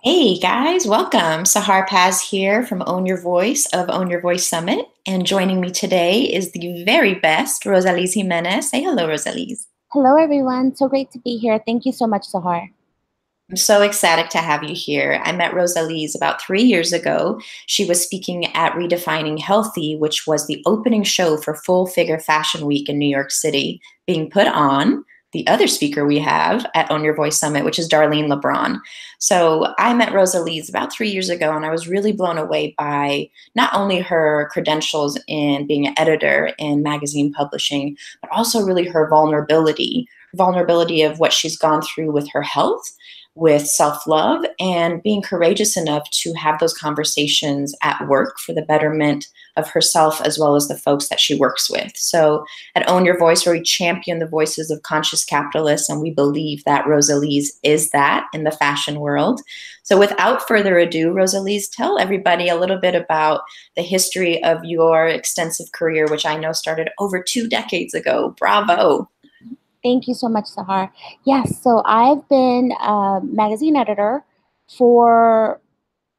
Hey guys, welcome. Sahar Paz here from Own Your Voice of Own Your Voice Summit. And joining me today is the very best Rosaliz Jimenez. Say hello, Rosaliz. Hello, everyone. So great to be here. Thank you so much, Sahar. I'm so excited to have you here. I met Rosaliz about 3 years ago. She was speaking at Redefining Healthy, which was the opening show for Full Figure Fashion Week in New York City, being put on the other speaker we have at Own Your Voice Summit, which is Darlene LeBron. So I met Rosaliz about 3 years ago, and I was really blown away by not only her credentials in being an editor in magazine publishing, but also really her vulnerability of what she's gone through with her health, with self-love, and being courageous enough to have those conversations at work for the betterment of herself as well as the folks that she works with. So at Own Your Voice, where we champion the voices of conscious capitalists, and we believe that Rosaliz is that in the fashion world. So without further ado, Rosaliz, tell everybody a little bit about the history of your extensive career, which I know started over 2 decades ago. Bravo. Thank you so much, Sahar. Yes, so I've been a magazine editor for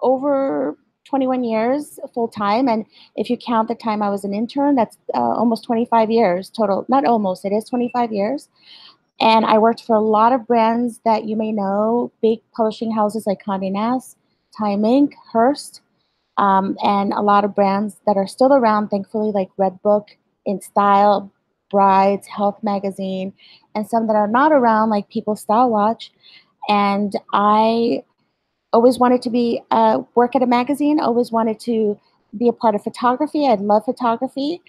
over 21 years full time. And if you count the time I was an intern, that's almost 25 years total. Not almost, it is 25 years. And I worked for a lot of brands that you may know, big publishing houses like Condé Nast, Time Inc., Hearst, and a lot of brands that are still around, thankfully, like Redbook, In Style, Brides, Health Magazine, and some that are not around, like People Style Watch. And I always wanted to be work at a magazine. Always wanted to be a part of photography. I love photography.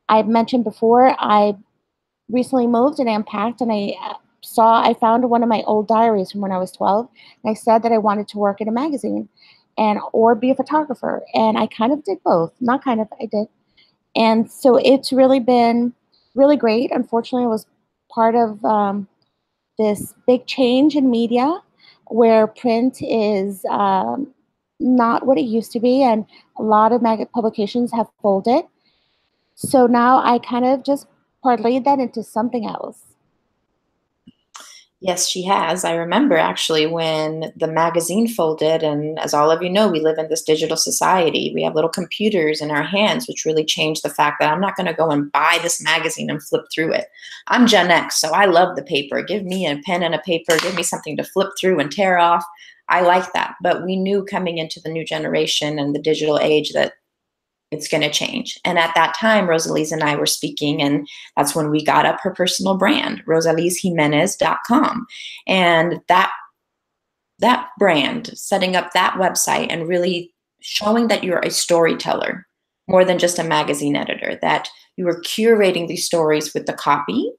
I've mentioned before, I recently moved and I unpacked, and I found one of my old diaries from when I was 12, and I said that I wanted to work in a magazine and or be a photographer, and I kind of did both. Not kind of, I did. And so it's really been really great. Unfortunately, I was part of this big change in media where print is not what it used to be, and a lot of publications have folded. So now I kind of just parlayed that into something else. Yes, she has. I remember actually when the magazine folded, and as all of you know, we live in this digital society. We have little computers in our hands, which really changed the fact that I'm not going to go and buy this magazine and flip through it. I'm Gen X, so I love the paper. Give me a pen and a paper, give me something to flip through and tear off. I like that. But we knew coming into the new generation and the digital age that it's going to change. And at that time, Rosaliz and I were speaking, and that's when we got up her personal brand, RosalizJimenez.com. And that brand, setting up that website and really showing that you're a storyteller more than just a magazine editor, that you were curating these stories with the copy,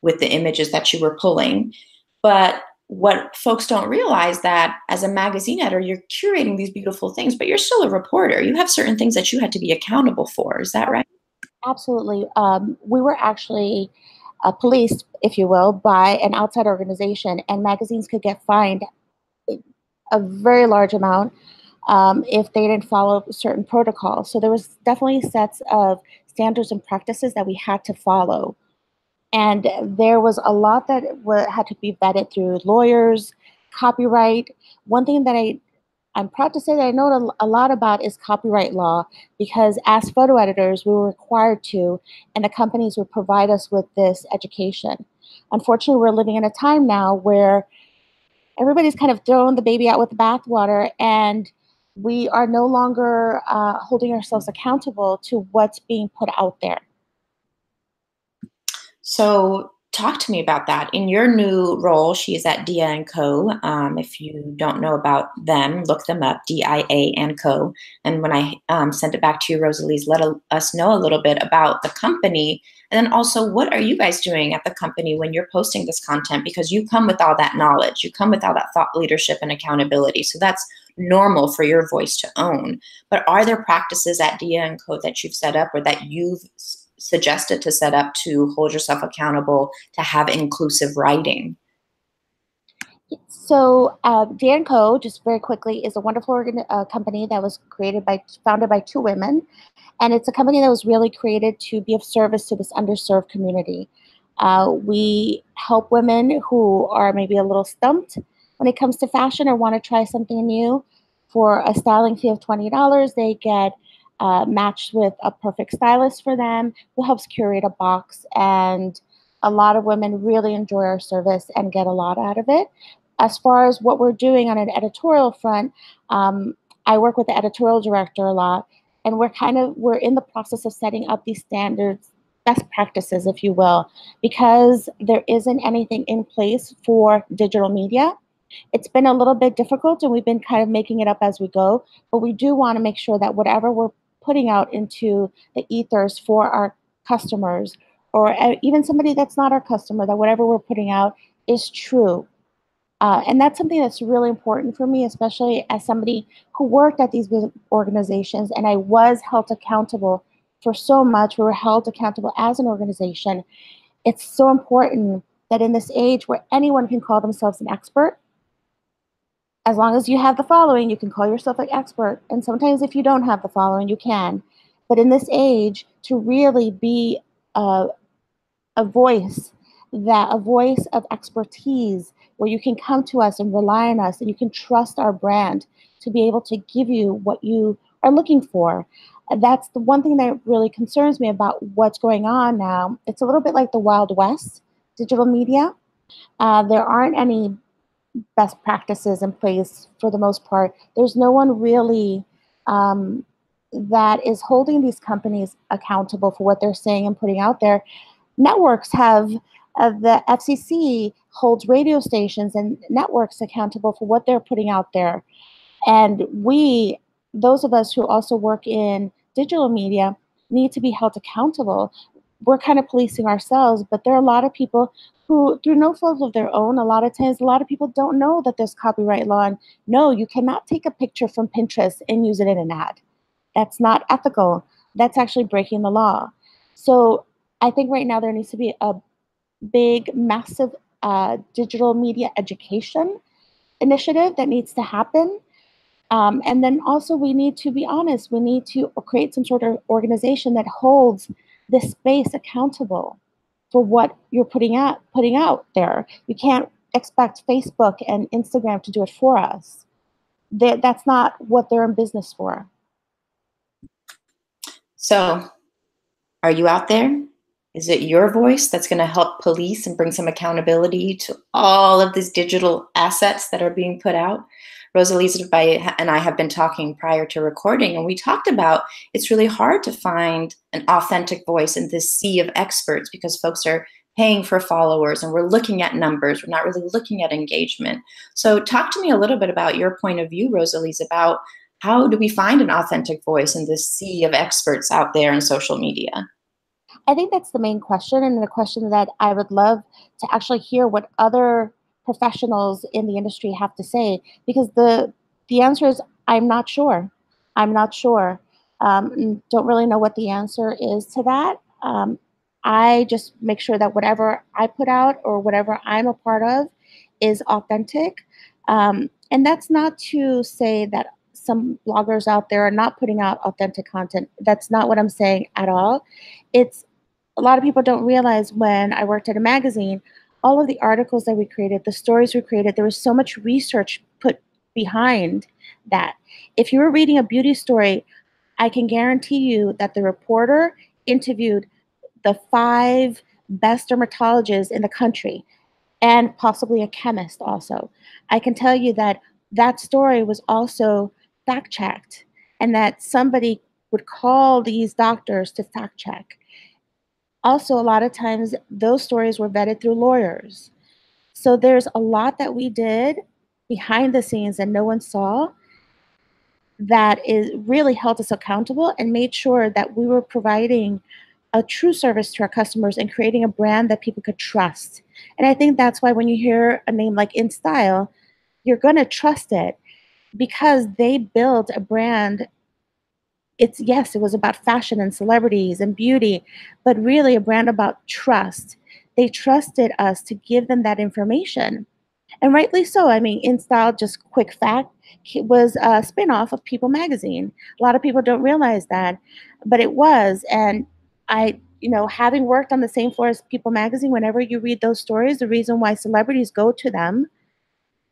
with the images that you were pulling. But what folks don't realize that as a magazine editor, you're curating these beautiful things, but you're still a reporter. You have certain things that you had to be accountable for. Is that right? Absolutely. We were actually policed, if you will, by an outside organization, and magazines could get fined a very large amount if they didn't follow certain protocols. So there was definitely sets of standards and practices that we had to follow. And there was a lot that had to be vetted through lawyers, copyright. One thing that I'm proud to say that I know a lot about is copyright law, because as photo editors, we were required to, and the companies would provide us with this education. Unfortunately, we're living in a time now where everybody's kind of throwing the baby out with the bathwater, and we are no longer holding ourselves accountable to what's being put out there. So talk to me about that. In your new role, she is at Dia&Co. If you don't know about them, look them up, Dia&Co. And when I send it back to you, Rosaliz, let us know a little bit about the company. And then also, what are you guys doing at the company when you're posting this content? Because you come with all that knowledge. You come with all that thought leadership and accountability. So that's normal for your voice to own. But are there practices at Dia&Co that you've set up or that you've suggested to set up to hold yourself accountable to have inclusive writing? So Dia&Co, just very quickly, is a wonderful company that was founded by two women, and it's a company that was really created to be of service to this underserved community. We help women who are maybe a little stumped when it comes to fashion or want to try something new, for a styling fee of $20, they get matched with a perfect stylist for them who helps curate a box. And a lot of women really enjoy our service and get a lot out of it. As far as what we're doing on an editorial front, I work with the editorial director a lot, and we're in the process of setting up these standards, best practices, if you will, because there isn't anything in place for digital media. It's been a little bit difficult, and we've been kind of making it up as we go, but we do want to make sure that whatever we're putting out into the ethers for our customers, or even somebody that's not our customer, that whatever we're putting out is true. And that's something that's really important for me, especially as somebody who worked at these big organizations, and I was held accountable for so much. We were held accountable as an organization. It's so important that in this age where anyone can call themselves an expert, as long as you have the following, you can call yourself an expert. And sometimes if you don't have the following, you can. But in this age, to really be a, a voice, a voice of expertise, where you can come to us and rely on us, and you can trust our brand to be able to give you what you are looking for. That's the one thing that really concerns me about what's going on now. It's a little bit like the Wild West, digital media. There aren't any best practices in place for the most part. There's no one really that is holding these companies accountable for what they're saying and putting out there. Networks have the FCC holds radio stations and networks accountable for what they're putting out there. And we, those of us who also work in digital media, need to be held accountable. We're kind of policing ourselves, but there are a lot of people who, through no fault of their own, a lot of times, a lot of people don't know that there's copyright law. And no, you cannot take a picture from Pinterest and use it in an ad. That's not ethical. That's actually breaking the law. So I think right now there needs to be a big, massive digital media education initiative that needs to happen. And then also we need to be honest, we need to create some sort of organization that holds this space accountable for what you're putting out there. You can't expect Facebook and Instagram to do it for us. That's not what they're in business for. So, are you out there? Is it your voice that's going to help police and bring some accountability to all of these digital assets that are being put out? Rosaliz and I have been talking prior to recording, and we talked about it's really hard to find an authentic voice in this sea of experts because folks are paying for followers and we're looking at numbers. We're not really looking at engagement. So talk to me a little bit about your point of view, Rosaliz, about how do we find an authentic voice in this sea of experts out there in social media? I think that's the main question, and the question that I would love to actually hear what other professionals in the industry have to say, because the answer is I'm not sure. I'm not sure. Don't really know what the answer is to that. I just make sure that whatever I put out or whatever I'm a part of is authentic. And that's not to say that some bloggers out there are not putting out authentic content. That's not what I'm saying at all. It's a lot of people don't realize when I worked at a magazine, all of the articles that we created, the stories we created, there was so much research put behind that. If you were reading a beauty story, I can guarantee you that the reporter interviewed the 5 best dermatologists in the country and possibly a chemist also. I can tell you that that story was also fact checked, and that somebody would call these doctors to fact check. Also, a lot of times those stories were vetted through lawyers. So there's a lot that we did behind the scenes that no one saw that is really held us accountable and made sure that we were providing a true service to our customers and creating a brand that people could trust. And I think that's why when you hear a name like InStyle, you're going to trust it because they built a brand. It's, yes, it was about fashion and celebrities and beauty, but really a brand about trust. They trusted us to give them that information. And rightly so. I mean, InStyle, just quick fact, it was a spin-off of People magazine. A lot of people don't realize that, but it was. And having worked on the same floor as People magazine, whenever you read those stories, the reason why celebrities go to them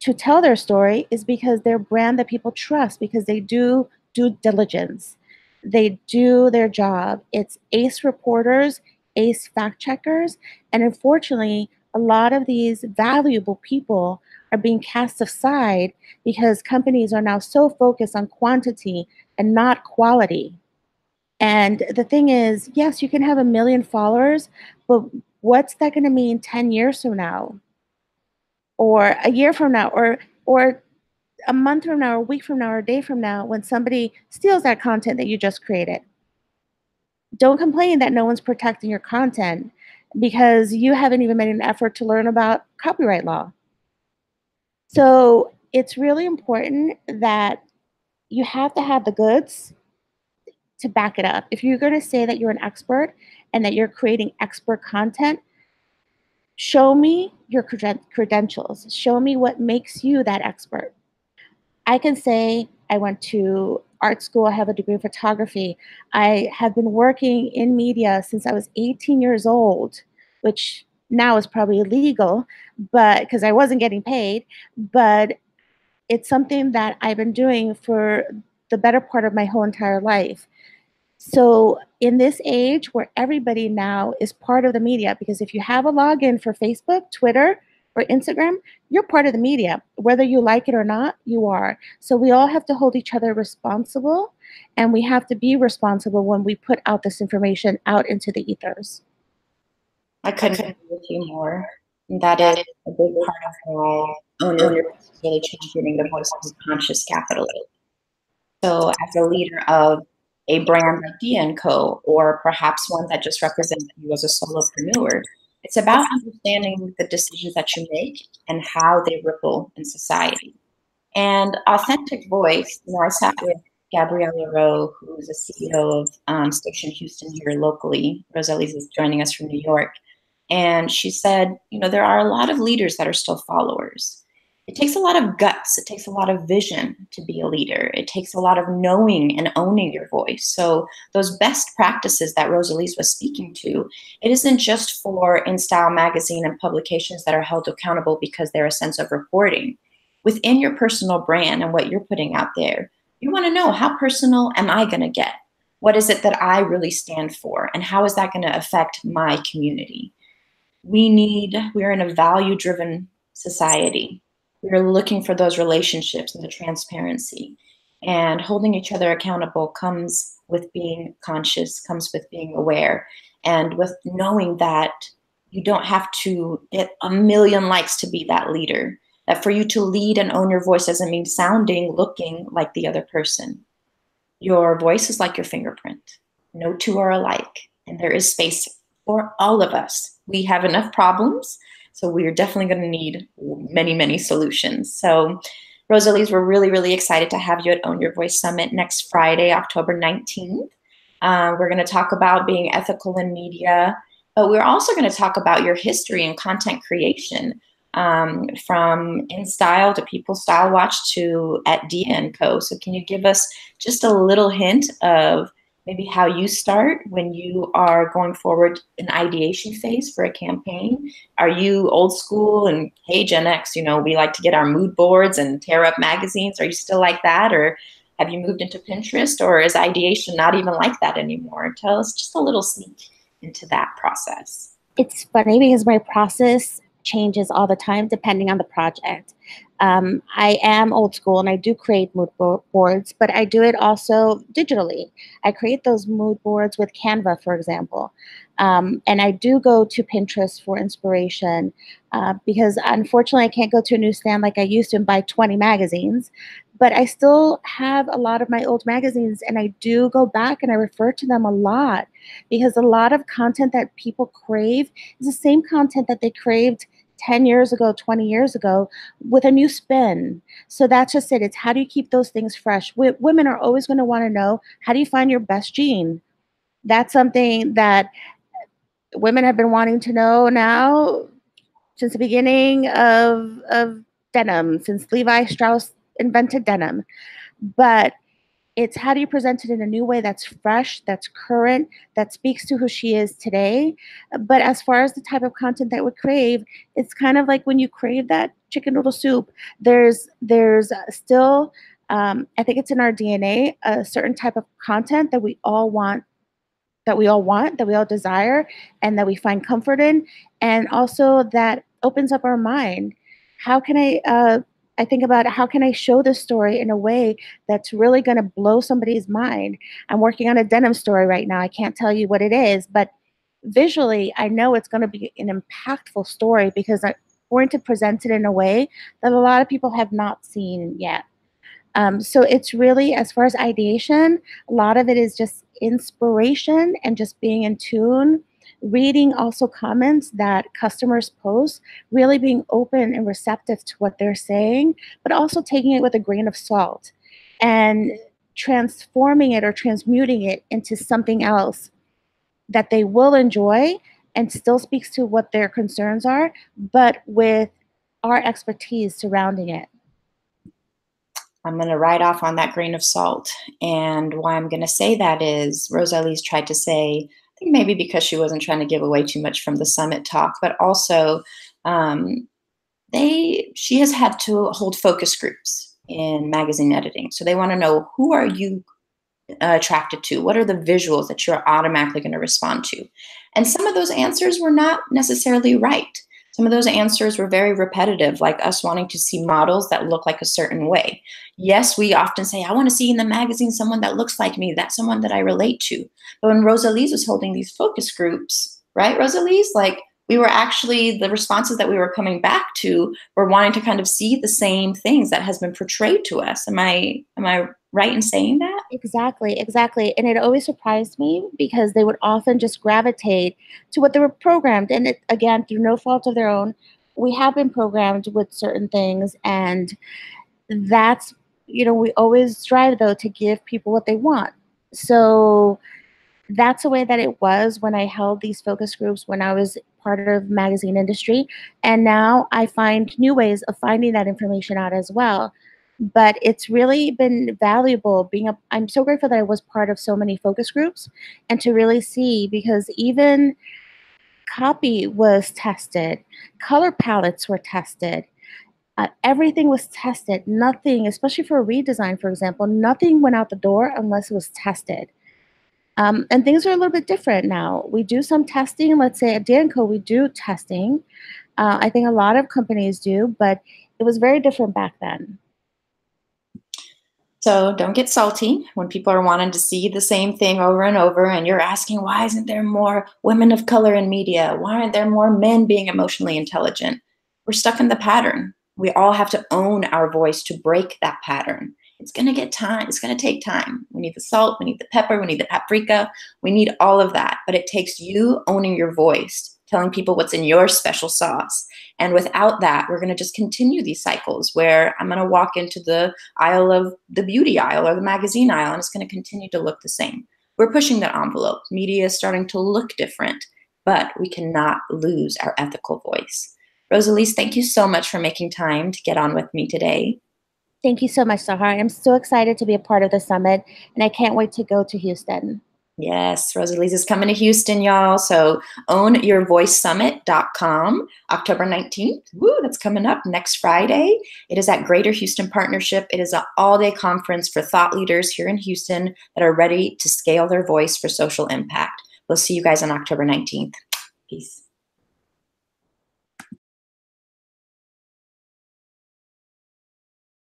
to tell their story is because they're a brand that people trust, because they do due diligence. They do their job. It's ace reporters, ace fact checkers, and unfortunately, a lot of these valuable people are being cast aside because companies are now so focused on quantity and not quality. And the thing is, yes, you can have 1 million followers, but what's that going to mean 10 years from now, or a year from now, or a month from now, or a week from now, or a day from now, when somebody steals that content that you just created? Don't complain that no one's protecting your content because you haven't even made an effort to learn about copyright law. So it's really important that you have to have the goods to back it up. If you're going to say that you're an expert and that you're creating expert content, show me your credentials. Show me what makes you that expert. I can say I went to art school, I have a degree in photography. I have been working in media since I was 18 years old, which now is probably illegal, but because I wasn't getting paid, but it's something that I've been doing for the better part of my whole entire life. So in this age where everybody now is part of the media, because if you have a login for Facebook, Twitter, or Instagram, you're part of the media. Whether you like it or not, you are. So we all have to hold each other responsible, and we have to be responsible when we put out this information out into the ethers. I couldn't agree with you more. That is a big part of why ownership is really championing the voices of conscious capitalism. So, as a leader of a brand like Dia&Co, or perhaps one that just represents you as a solopreneur, it's about understanding the decisions that you make and how they ripple in society. And authentic voice, I sat with Gabriella Rowe, who is a CEO of Station Houston here locally. Rosaliz is joining us from New York. And she said, there are a lot of leaders that are still followers. It takes a lot of guts. It takes a lot of vision to be a leader. It takes a lot of knowing and owning your voice. So those best practices that Rosaliz was speaking to, it isn't just for InStyle magazine and publications that are held accountable because they're a sense of reporting. Within your personal brand and what you're putting out there, you want to know, how personal am I going to get? What is it that I really stand for? And how is that going to affect my community? We're in a value-driven society. We're looking for those relationships and the transparency. And holding each other accountable comes with being conscious, comes with being aware, and with knowing that you don't have to get 1 million likes to be that leader. That for you to lead and own your voice doesn't mean sounding, looking like the other person. Your voice is like your fingerprint. No two are alike, and there is space for all of us. We have enough problems, so we are definitely going to need many, many solutions. So, Rosaliz, we're really, really excited to have you at Own Your Voice Summit next Friday, October 19th. We're going to talk about being ethical in media, but we're also going to talk about your history in content creation, from InStyle to People Style Watch to at Dia&Co. So can you give us just a little hint of maybe how you start when you are going forward in ideation phase for a campaign? Are you old school and, hey, Gen X, we like to get our mood boards and tear up magazines? Are you still like that? Or have you moved into Pinterest, or is ideation not even like that anymore? Tell us just a little sneak into that process. It's funny because my process changes all the time depending on the project. I am old school and I do create mood boards, but I do it also digitally. I create those mood boards with Canva, for example. And I do go to Pinterest for inspiration because unfortunately I can't go to a newsstand like I used to and buy 20 magazines, but I still have a lot of my old magazines and I do go back and I refer to them a lot because a lot of content that people crave is the same content that they craved 10 years ago, 20 years ago, with a new spin. So that's just it. It's how do you keep those things fresh? Women are always going to want to know, how do you find your best jean? That's something that women have been wanting to know now since the beginning of denim, since Levi Strauss invented denim. But It's how do you present it in a new way that's fresh, that's current, that speaks to who she is today. But as far as the type of content that we crave, it's kind of like when you crave that chicken noodle soup. There's still, I think it's in our DNA, a certain type of content that we all want, that we all desire, and that we find comfort in, and also that opens up our mind. How can I think about how can I show this story in a way that's really going to blow somebody's mind. I'm working on a denim story right now. I can't tell you what it is, but visually, I know it's going to be an impactful story because I'm going to present it in a way that a lot of people have not seen yet. So it's really, as far as ideation, a lot of it is just inspiration and just being in tune, reading also comments that customers post, really being open and receptive to what they're saying, but also taking it with a grain of salt and transforming it or transmuting it into something else that they will enjoy and still speaks to what their concerns are, but with our expertise surrounding it. I'm going to write off on that grain of salt. And why I'm going to say that is Rosaliz tried to say, I think maybe because she wasn't trying to give away too much from the summit talk, but also she has had to hold focus groups in magazine editing. So they want to know, who are you attracted to? What are the visuals that you're automatically going to respond to? And some of those answers were not necessarily right. Some of those answers were very repetitive, like us wanting to see models that look like a certain way. Yes, we often say, I want to see in the magazine someone that looks like me, that's someone that I relate to. But when Rosaliz was holding these focus groups, right, Rosaliz, like we were actually, the responses that we were coming back to were wanting to kind of see the same things that has been portrayed to us. Am I right in saying that? Exactly, exactly. And it always surprised me because they would often just gravitate to what they were programmed. And it, again, through no fault of their own, we have been programmed with certain things. And that's, we always strive, though, to give people what they want. So that's the way that it was when I held these focus groups when I was part of magazine industry. And now I find new ways of finding that information out as well. But it's really been valuable I'm so grateful that I was part of so many focus groups and to really see, because even copy was tested, color palettes were tested, everything was tested. Nothing, especially for a redesign, for example, nothing went out the door unless it was tested. And things are a little bit different now. We do some testing. Let's say at Dia&Co, we do testing. I think a lot of companies do, but it was very different back then. So don't get salty when people are wanting to see the same thing over and over, and you're asking, why isn't there more women of color in media? Why aren't there more men being emotionally intelligent? We're stuck in the pattern. We all have to own our voice to break that pattern. It's going to get time. It's going to take time. We need the salt. We need the pepper. We need the paprika. We need all of that. But it takes you owning your voice, telling people what's in your special sauce. And without that, we're going to just continue these cycles where I'm going to walk into the aisle of the beauty aisle or the magazine aisle, and it's going to continue to look the same. We're pushing that envelope. Media is starting to look different, but we cannot lose our ethical voice. Rosaliz, thank you so much for making time to get on with me today. Thank you so much, Sahar. I'm so excited to be a part of the summit, and I can't wait to go to Houston. Yes, Rosaliz is coming to Houston, y'all. So ownyourvoicesummit.com, October 19th. Woo, that's coming up next Friday. It is at Greater Houston Partnership. It is an all-day conference for thought leaders here in Houston that are ready to scale their voice for social impact. We'll see you guys on October 19th. Peace.